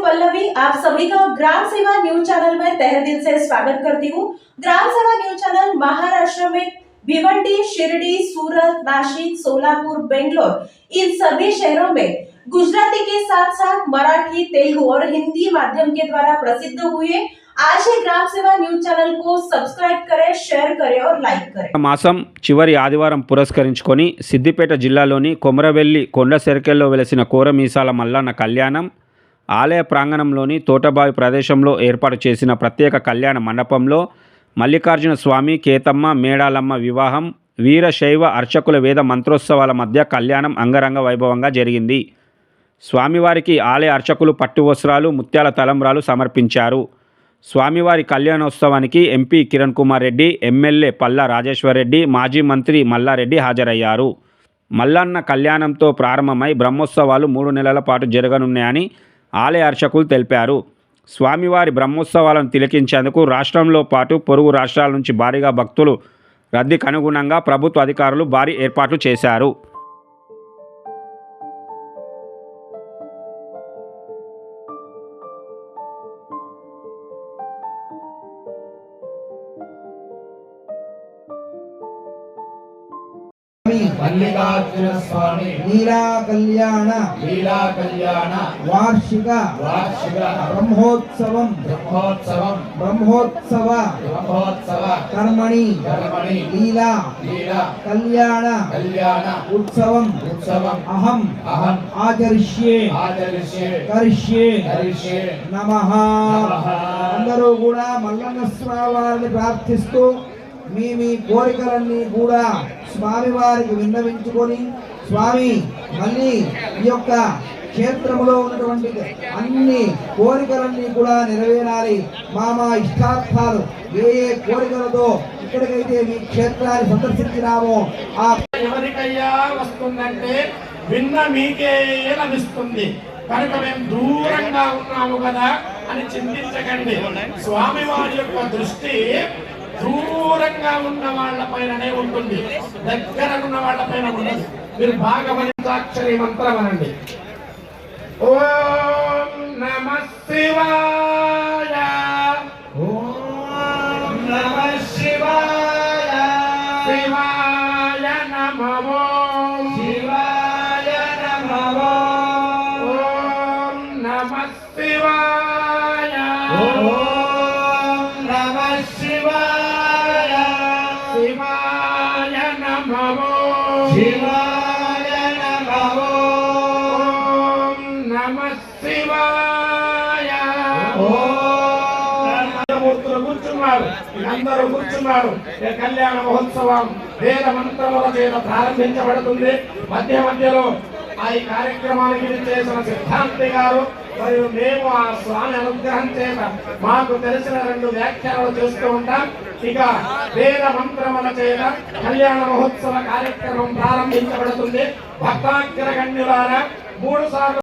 पल्लवी, आप सभी का ग्राम सेवा न्यूज चैनल में तहे दिल से स्वागत करती हूँ। ग्राम सेवा न्यूज चैनल महाराष्ट्र में भिवंडी, शिरडी, सूरत, नासिक, सोलापुर, बेंगलोर इन सभी शहरों में गुजराती के साथ साथ मराठी, तेलुगु और हिंदी माध्यम के द्वारा प्रसिद्ध हुए। आज ही ग्राम सेवा न्यूज चैनल को सब्सक्राइब करें, शेयर करें और लाइक करें। మాసం చివరి ఆదివారం పురస్కరించుకొని సిద్దిపేట జిల్లాలోని కొమరవెల్లి కొండ సెర్కెల్లో వెలసిన కోరమీసాల మల్లన్న కళ్యాణం ఆలయ ప్రాంగణంలోని తోటబావి ప్రదేశంలో ఏర్పాటు చేసిన ప్రత్యేక కళ్యాణ మండపంలో మల్లికార్జున స్వామి, కేతమ్మ, మేడాలమ్మ వివాహం, వీరశైవ అర్చకుల వేద మంత్రోత్సవాల మధ్య కళ్యాణం అంగరంగ వైభవంగా జరిగింది. స్వామివారికి ఆలయ అర్చకులు పట్టు వస్త్రాలు, ముత్యాల తలంబ్రాలు సమర్పించారు. స్వామివారి కళ్యాణోత్సవానికి ఎంపీ కిరణ్ కుమార్ రెడ్డి, ఎమ్మెల్యే పల్లా రాజేశ్వర్ రెడ్డి, మాజీ మంత్రి మల్లారెడ్డి హాజరయ్యారు. మల్లన్న కళ్యాణంతో ప్రారంభమై బ్రహ్మోత్సవాలు 3 నెలల పాటు జరగనున్నాయని ఆలయ అర్చకులు తెలిపారు. స్వామివారి బ్రహ్మోత్సవాలను తిలకించేందుకు రాష్ట్రంలో పాటు పొరుగు రాష్ట్రాల నుంచి భారీగా భక్తులు రద్దీకి అనుగుణంగా ప్రభుత్వ అధికారులు భారీ ఏర్పాట్లు చేశారు. मल्लिकार्जुन स्वामी लीला कल्याण वार्षिक ब्रह्मोत्सव कर्मणि लीला कल्याण उत्सवं अहम आचरिष्ये करिष्ये नमः। अंदरू कूडा मल्लन्न स्वामी वारिनि प्रार्थिस्तू మీ కోరికలన్నీ కూడా స్వామి వారికి విన్నవించుకొని స్వామి మళ్ళీ ఈ యొక్క క్షేత్రంలో ఉన్నటువంటి అన్ని కోరికలన్నీ కూడా నెరవేరాలి. మా ఇష్టార్థాలు ఏ కోరికలతో ఇక్కడికైతే మీ క్షేత్రాన్ని సందర్శించినామో ఆ ఎవరికయ్యా వస్తుందంటే విన్న మీకే లభిస్తుంది కనుక మేము దూరంగా ఉన్నాము కదా అని చింతించకండి. స్వామి వారి యొక్క దృష్టి దూరంగా ఉన్న వాళ్ళ పైననే ఉంటుంది, దగ్గర ఉన్న వాళ్ళ పైన ఉండదు. మీరు భాగవతాక్షరి మంత్రం అనండి. ఓం నమః శివాయ, ఓం నమః శివాయ, శివాయ నమః, శివాయ నమః, ఓం నమః శివాయ, ఓం నమః శివాయ, శివాయ నమః, శివాయ నమః, ఓం నమః శివాయ. మూర్తులు కూర్చున్నారు, అందరూ కూర్చున్నారు. కళ్యాణ మహోత్సవం వేద మంత్రముల చేత ప్రారంభించబడుతుంది. మధ్య మధ్యలో ఈ కార్యక్రమానికి చేసిన సిద్ధాంతి గారు మరియు మేము ఆ స్వామి అనుగ్రహం చేత మాకు తెలిసిన 2 వ్యాఖ్యానాలు చేస్తూ ఉంటాం. ఇక వేద మంత్రముల చేత కళ్యాణ మహోత్సవ కార్యక్రమం ప్రారంభించబడుతుంది. భక్తాగ్రగణ్యులారా 3 సార్లు